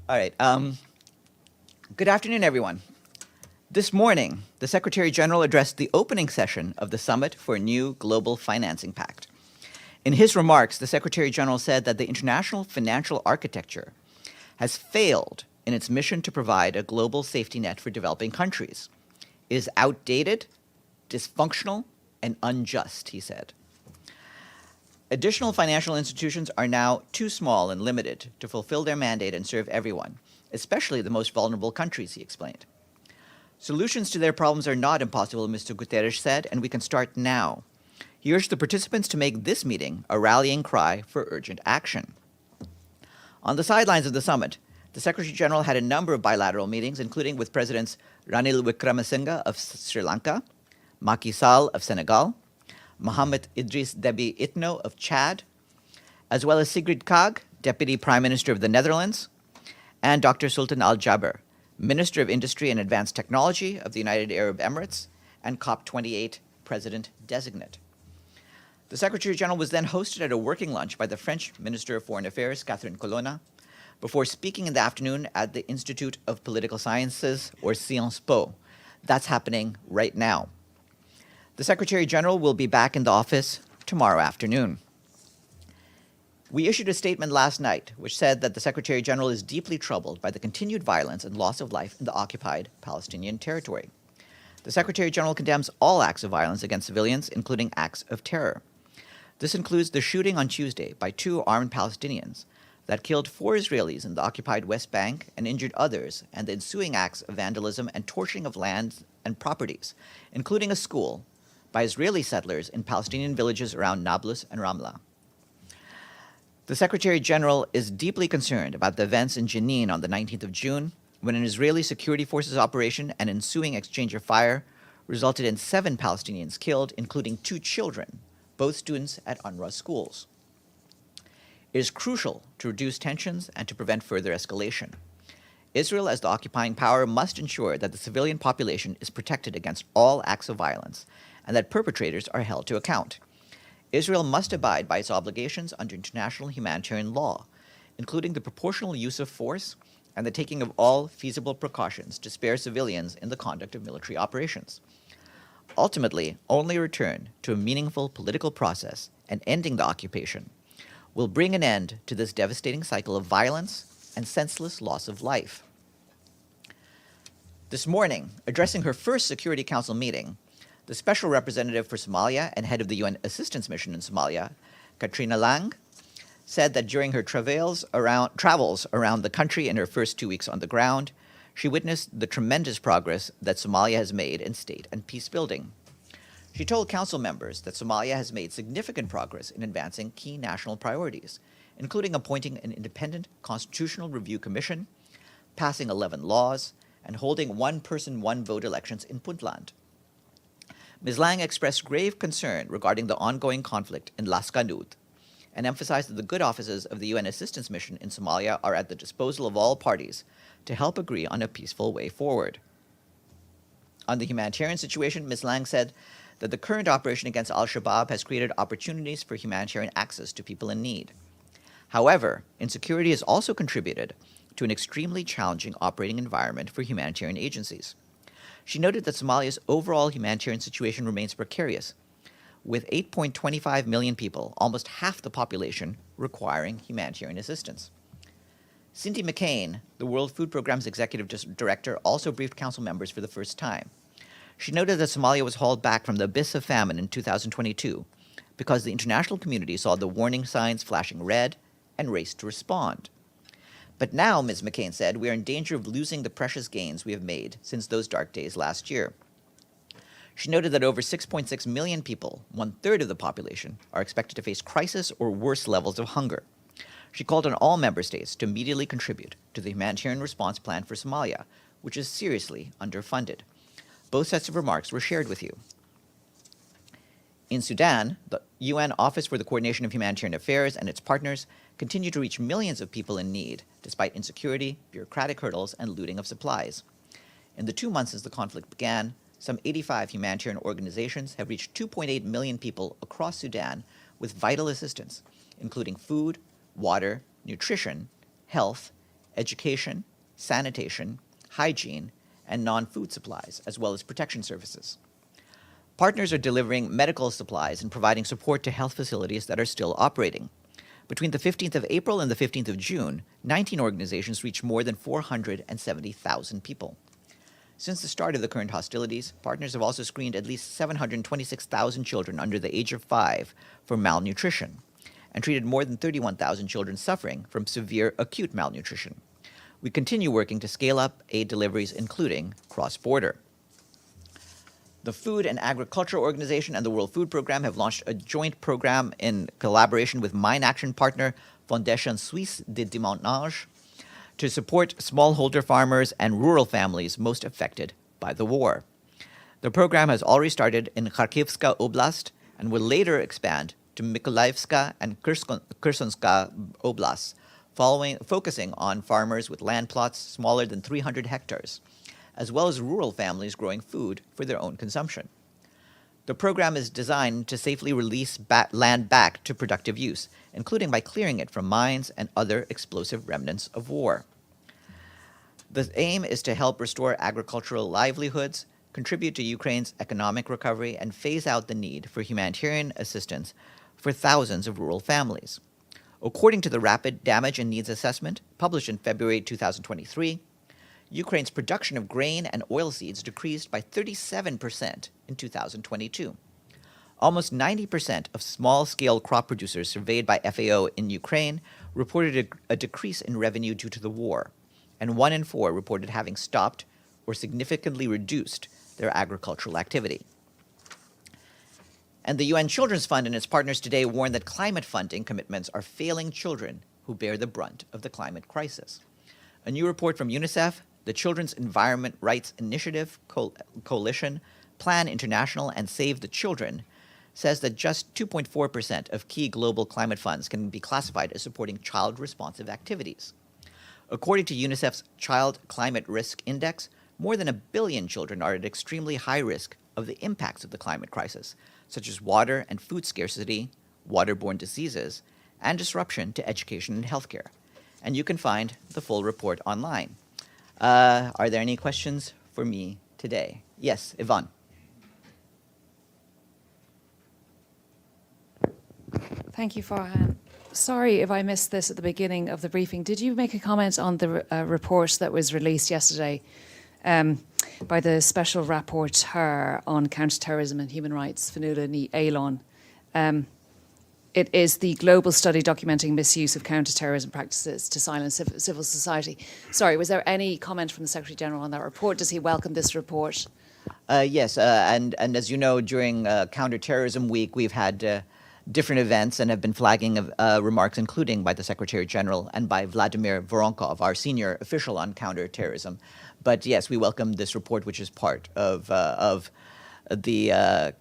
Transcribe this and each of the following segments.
All right. Good afternoon, everyone. This morning, the Secretary General addressed the opening session of the Summit for a New Global Financing Pact. In his remarks, the Secretary General said that the international financial architecture has failed in its mission to provide a global safety net for developing countries. It is outdated, dysfunctional, and unjust, he said. Additional financial institutions are now too small and limited to fulfill their mandate and serve everyone, especially the most vulnerable countries, he explained. Solutions to their problems are not impossible, Mr. Guterres said, and we can start now. He urged the participants to make this meeting a rallying cry for urgent action. On the sidelines of the summit, the Secretary General had a number of bilateral meetings, including with Presidents Ranil Wickremesinghe of Sri Lanka, Macky Sall of Senegal, Mohamed Idris Deby Itno of Chad, as well as Sigrid Kaag, Deputy Prime Minister of the Netherlands, and Dr. Sultan Al Jaber, Minister of Industry and Advanced Technology of the United Arab Emirates and COP28 President-designate. The Secretary General was then hosted at a working lunch by the French Minister of Foreign Affairs, Catherine Colonna, before speaking in the afternoon at the Institute of Political Sciences, or Sciences Po. That's happening right now. The Secretary General will be back in the office tomorrow afternoon. We issued a statement last night which said that the Secretary General is deeply troubled by the continued violence and loss of life in the occupied Palestinian territory. The Secretary General condemns all acts of violence against civilians, including acts of terror. This includes the shooting on Tuesday by 2 armed Palestinians that killed 4 Israelis in the occupied West Bank and injured others, and the ensuing acts of vandalism and torching of lands and properties, including a school, by Israeli settlers in Palestinian villages around Nablus and Ramlah. The Secretary General is deeply concerned about the events in Jenin on the 19th of June, when an Israeli security forces operation and ensuing exchange of fire resulted in 7 Palestinians killed, including 2 children, both students at UNRWA schools. It is crucial to reduce tensions and to prevent further escalation. Israel, as the occupying power, must ensure that the civilian population is protected against all acts of violence and that perpetrators are held to account. Israel must abide by its obligations under international humanitarian law, including the proportional use of force and the taking of all feasible precautions to spare civilians in the conduct of military operations. Ultimately, only a return to a meaningful political process and ending the occupation will bring an end to this devastating cycle of violence and senseless loss of life. This morning, addressing her first Security Council meeting, the Special Representative for Somalia and head of the UN Assistance Mission in Somalia, Katrina Lang, said that during her travels around the country in her first 2 weeks on the ground, she witnessed the tremendous progress that Somalia has made in state and peace building. She told council members that Somalia has made significant progress in advancing key national priorities, including appointing an independent constitutional review commission, passing 11 laws, and holding one-person, one-vote elections in Puntland. Ms. Lang expressed grave concern regarding the ongoing conflict in Las Kanud and emphasized that the good offices of the UN Assistance Mission in Somalia are at the disposal of all parties to help agree on a peaceful way forward. On the humanitarian situation, Ms. Lang said that the current operation against al-Shabaab has created opportunities for humanitarian access to people in need. However, insecurity has also contributed to an extremely challenging operating environment for humanitarian agencies. She noted that Somalia's overall humanitarian situation remains precarious, with 8.25 million people, almost half the population, requiring humanitarian assistance. Cindy McCain, the World Food Programme's executive director, also briefed council members for the first time. She noted that Somalia was hauled back from the abyss of famine in 2022 because the international community saw the warning signs flashing red and raced to respond. But now, Ms. McCain said, we are in danger of losing the precious gains we have made since those dark days last year. She noted that over 6.6 million people, 1/3 of the population, are expected to face crisis or worse levels of hunger. She called on all member states to immediately contribute to the humanitarian response plan for Somalia, which is seriously underfunded. Both sets of remarks were shared with you. In Sudan, the UN Office for the Coordination of Humanitarian Affairs and its partners continue to reach millions of people in need, despite insecurity, bureaucratic hurdles, and looting of supplies. In the 2 months since the conflict began, some 85 humanitarian organizations have reached 2.8 million people across Sudan with vital assistance, including food, water, nutrition, health, education, sanitation, hygiene, and non-food supplies, as well as protection services. Partners are delivering medical supplies and providing support to health facilities that are still operating. Between the 15th of April and the 15th of June, 19 organizations reached more than 470,000 people. Since the start of the current hostilities, partners have also screened at least 726,000 children under the age of 5 for malnutrition and treated more than 31,000 children suffering from severe acute malnutrition. We continue working to scale up aid deliveries, including cross-border. The Food and Agriculture Organization and the World Food Programme have launched a joint program in collaboration with mine action partner Fondation Suisse de Déminage to support smallholder farmers and rural families most affected by the war. The program has already started in Kharkivska Oblast and will later expand to Mykolaievska and Khersonska Oblasts, focusing on farmers with land plots smaller than 300 hectares, as well as rural families growing food for their own consumption. The program is designed to safely release land back to productive use, including by clearing it from mines and other explosive remnants of war. The aim is to help restore agricultural livelihoods, contribute to Ukraine's economic recovery, and phase out the need for humanitarian assistance for thousands of rural families. According to the Rapid Damage and Needs Assessment, published in February 2023, Ukraine's production of grain and oilseeds decreased by 37% in 2022. Almost 90% of small-scale crop producers surveyed by FAO in Ukraine reported a decrease in revenue due to the war, and 1 in 4 reported having stopped or significantly reduced their agricultural activity. And the UN Children's Fund and its partners today warn that climate funding commitments are failing children who bear the brunt of the climate crisis. A new report from UNICEF, the Children's Environment Rights Initiative Coalition, Plan International, and Save the Children says that just 2.4% of key global climate funds can be classified as supporting child-responsive activities. According to UNICEF's Child Climate Risk Index, more than 1 billion children are at extremely high risk of the impacts of the climate crisis, such as water and food scarcity, waterborne diseases, and disruption to education and healthcare. And you can find the full report online. Are there any questions for me today? Yes, Yvonne. Thank you, Farhan. Sorry if I missed this at the beginning of the briefing. Did you make a comment on the report that was released yesterday by the Special Rapporteur on Counterterrorism and Human Rights, Fionnuala Ní Éileán? It is the global study documenting misuse of counterterrorism practices to silence civil society. Sorry, was there any comment from the Secretary-General on that report? Does he welcome this report? Yes, and as you know, during Counterterrorism Week, we've had different events and have been flagging remarks, including by the Secretary-General and by Vladimir Voronkov, our senior official on counterterrorism. But yes, we welcome this report, which is part of the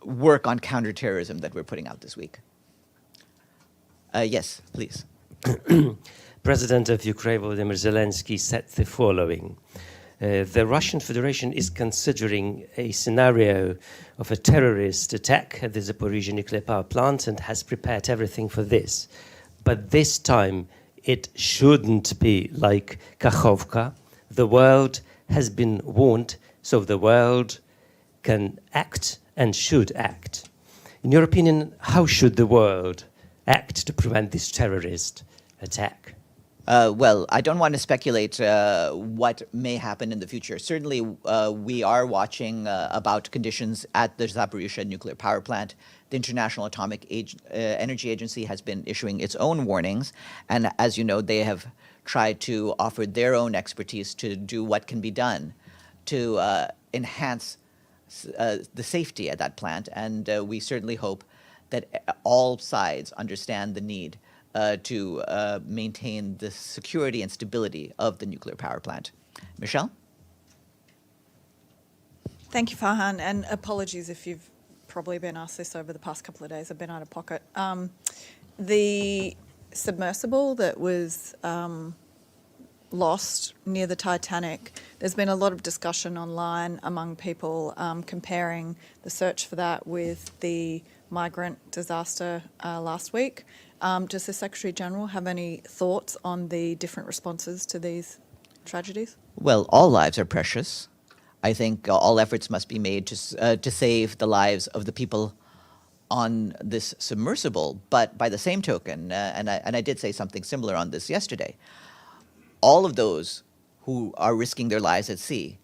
work on counterterrorism that we're putting out this week. Yes, please. President of Ukraine, Volodymyr Zelensky, said the following. The Russian Federation is considering a scenario of a terrorist attack at the Zaporizhzhia nuclear power plant and has prepared everything for this. But this time, it shouldn't be like Kakhovka. The world has been warned, so the world can act and should act. In your opinion, how should the world act to prevent this terrorist attack? Well, I don't want to speculate what may happen in the future. Certainly, we are watching about conditions at the Zaporizhzhia nuclear power plant. The International Atomic Energy Agency has been issuing its own warnings. And as you know, they have tried to offer their own expertise to do what can be done to enhance the safety at that plant. And we certainly hope that all sides understand the need to maintain the security and stability of the nuclear power plant. Michelle? Thank you, Farhan, and apologies if you've probably been asked this over the past couple of days. I've been out of pocket. The submersible that was lost near the Titanic, there's been a lot of discussion online among people comparing the search for that with the migrant disaster last week. Does the Secretary General have any thoughts on the different responses to these tragedies? Well, all lives are precious. I think all efforts must be made to save the lives of the people on this submersible. But by the same token, and I did say something similar on this yesterday, all of those who are risking their lives at sea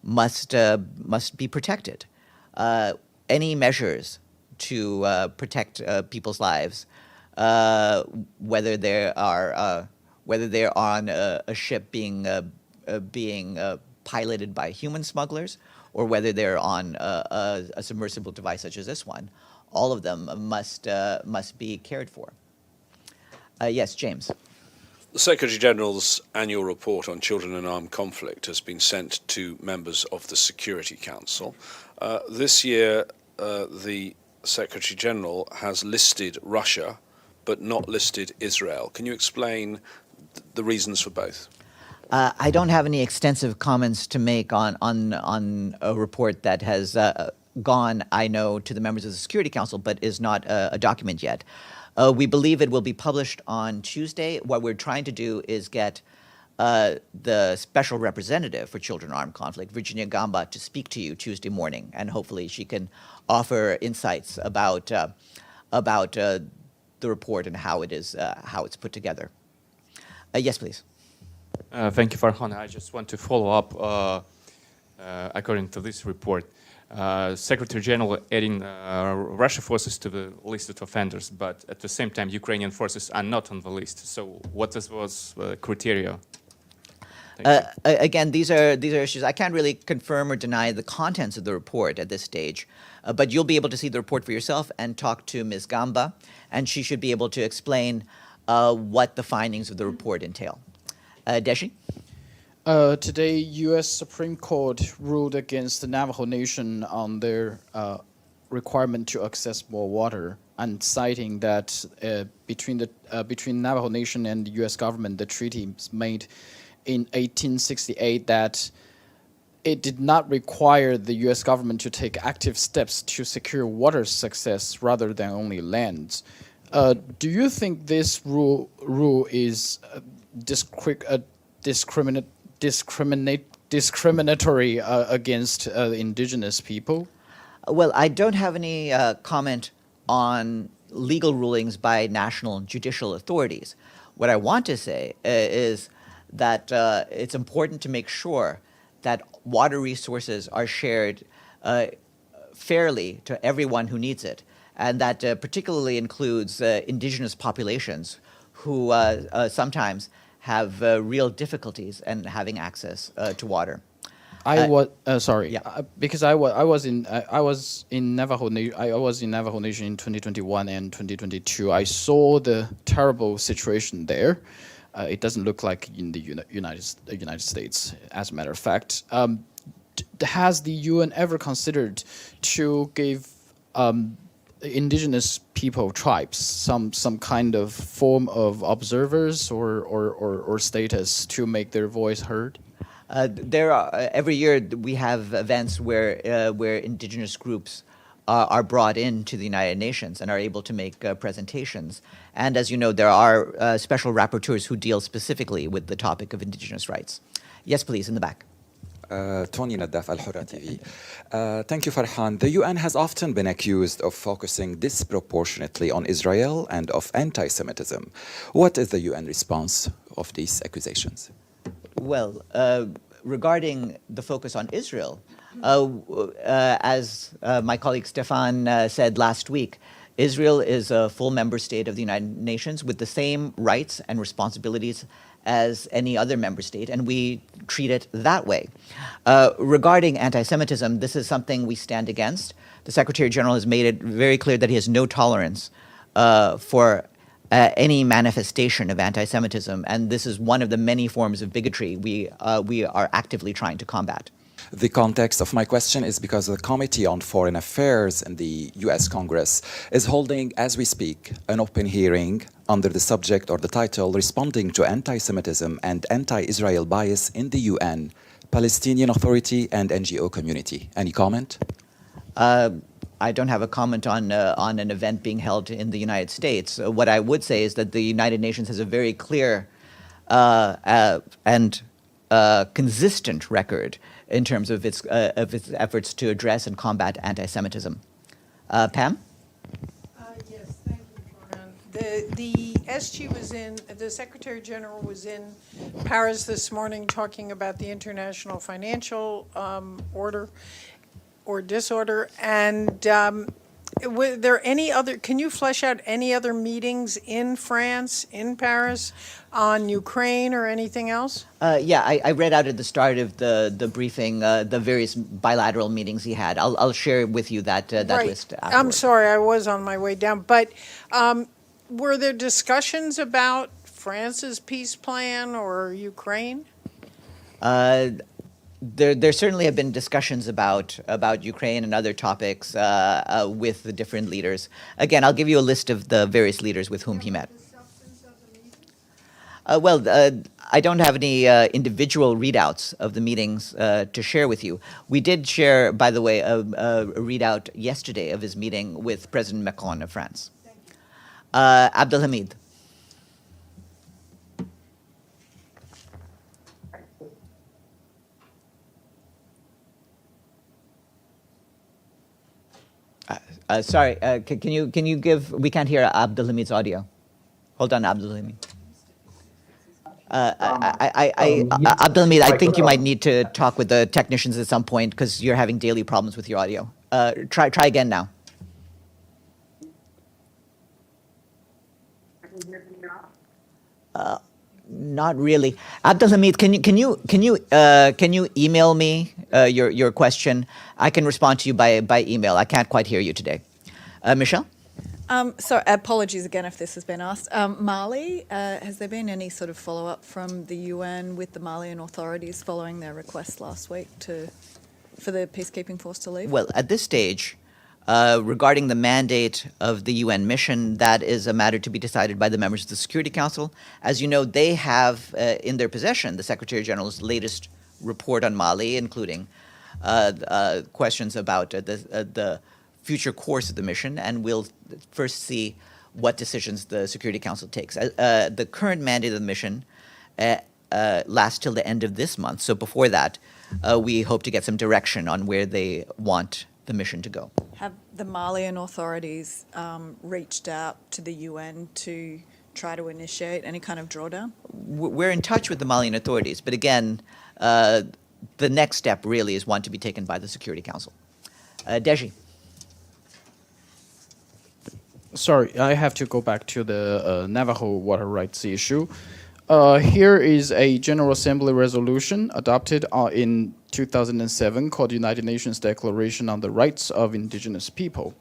must be protected. Any measures to protect people's lives, whether they're on a ship being piloted by human smugglers, or whether they're on a submersible device such as this one, all of them must be cared for. Yes, James. The Secretary-General's annual report on children in armed conflict has been sent to members of the Security Council. This year, the Secretary-General has listed Russia, but not listed Israel. Can you explain the reasons for both? I don't have any extensive comments to make on a report that has gone, I know, to the members of the Security Council, but is not a document yet. We believe it will be published on Tuesday. What we're trying to do is get the special representative for children in armed conflict, Virginia Gamba, to speak to you Tuesday morning, and hopefully she can offer insights about the report and how it's put together. Yes, please. Thank you, Farhan. I just want to follow up. According to this report, Secretary General adding Russian forces to the list of offenders, but at the same time, Ukrainian forces are not on the list. So, what was the criteria? Again, these are issues. I can't really confirm or deny the contents of the report at this stage, but you'll be able to see the report for yourself and talk to Ms. Gamba, and she should be able to explain what the findings of the report entail. Deshi? Today, U.S. Supreme Court ruled against the Navajo Nation on their requirement to access more water, and citing that between Navajo Nation and the U.S. government, the treaty made in 1868 that it did not require the U.S. government to take active steps to secure water success rather than only lands. Do you think this rule is discriminatory against indigenous people? Well, I don't have any comment on legal rulings by national judicial authorities. What I want to say is that it's important to make sure that water resources are shared fairly to everyone who needs it, and that particularly includes indigenous populations who sometimes have real difficulties in having access to water. Because I was in Navajo Nation in 2021 and 2022. I saw the terrible situation there. It doesn't look like in the United States, as a matter of fact. Has the UN ever considered to give indigenous people, tribes, some kind of form of observers or status to make their voice heard? There are every year we have events where indigenous groups are brought into the United Nations and are able to make presentations. And as you know, there are special rapporteurs who deal specifically with the topic of indigenous rights. Yes, please, in the back. Tony Naddaf, Al Hurra TV. Thank you, Farhan. The UN has often been accused of focusing disproportionately on Israel and of anti-Semitism. What is the UN response of these accusations? Well, regarding the focus on Israel, as my colleague Stefan said last week, Israel is a full member state of the United Nations with the same rights and responsibilities as any other member state, and we treat it that way. Regarding anti-Semitism, this is something we stand against. The Secretary General has made it very clear that he has no tolerance for any manifestation of anti-Semitism, and this is one of the many forms of bigotry we are actively trying to combat. The context of my question is because the Committee on Foreign Affairs in the US Congress is holding, as we speak, an open hearing under the subject or the title Responding to Anti-Semitism and Anti-Israel Bias in the UN, Palestinian Authority and NGO Community. Any comment? I don't have a comment on an event being held in the United States. What I would say is that the United Nations has a very clear and consistent record in terms of its efforts to address and combat anti-Semitism. Pam? Yes, thank you, Farhan. The SG was in, the Secretary General was in Paris this morning talking about the international financial order or disorder. And were there any other, can you flesh out any other meetings in France, in Paris, on Ukraine or anything else? Yeah, I read out at the start of the briefing the various bilateral meetings he had. I'll share with you that Right. list I'm afterwards. sorry, I was on my way down. But were there discussions about France's peace plan or Ukraine? There certainly have been discussions about Ukraine and other topics with the different leaders. Again, I'll give you a list of the various leaders with whom he met. I don't have any individual readouts of the meetings to share with you. We did share, by the way, a readout yesterday of his meeting with President Macron of France. Abdelhamid. Sorry, can you give? We can't hear Abdelhamid's audio. Hold on, Abdelhamid. Abdelhamid, I think you might need to talk with the technicians at some point because you're having daily problems with your audio. Try again now. Not really. Abdelhamid, can you email me your question? I can respond to you by email. I can't quite hear you today. Michelle? So apologies again if this has been asked. Mali, has there been any sort of follow-up from the UN with the Malian authorities following their request last week for the peacekeeping force to leave? Well, at this stage, regarding the mandate of the UN mission, that is a matter to be decided by the members of the Security Council. As you know, they have in their possession the Secretary General's latest report on Mali, including questions about the future course of the mission, and we'll first see what decisions the Security Council takes. The current mandate of the mission lasts till the end of this month, so before that, we hope to get some direction on where they want the mission to go. Have the Malian authorities reached out to the UN to try to initiate any kind of drawdown? We're in touch with the Malian authorities, but again, the next step really is one to be taken by the Security Council. Deji. Sorry, I have to go back to the Navajo water rights issue. Here is a General Assembly resolution adopted in 2007 called United Nations Declaration on the Rights of Indigenous People.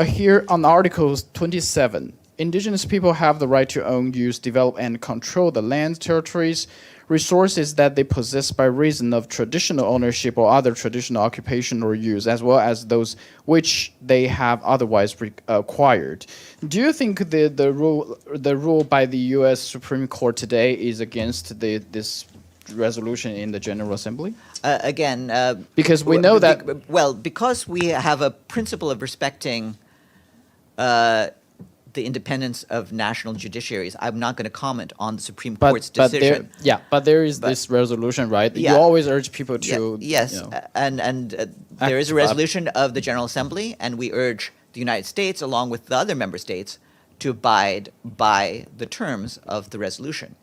Here on Article 27, Indigenous people have the right to own, use, develop, and control the land, territories, resources that they possess by reason of traditional ownership or other traditional occupation or use, as well as those which they have otherwise acquired. Do you think the rule by the U.S. Supreme Court today is against this resolution in the General Assembly? Because we know that... Well, because we have a principle of respecting the independence of national judiciaries, I'm not going to comment on the Supreme Court's decision. But there is this resolution, right? Yeah. You always urge people to... Yes, you know, and there is a resolution of the General Assembly, and we urge the United States, along with the other member states, to abide by the terms of the resolution.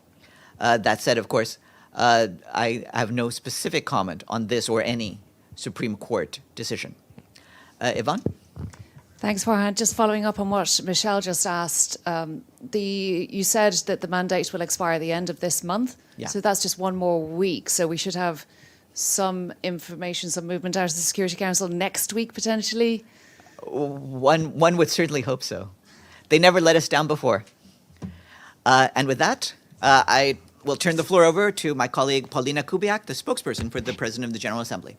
That said, of course, I have no specific comment on this or any Supreme Court decision. Yvonne? Thanks, Farhan. Just following up on what Michelle just asked, you said that the mandate will expire at the end of this month. Yeah. So that's just one more week. So we should have some information, some movement out of the Security Council next week, potentially? One would certainly hope so. They never let us down before. And with that, I will turn the floor over to my colleague Paulina Kubiak, the spokesperson for the President of the General Assembly.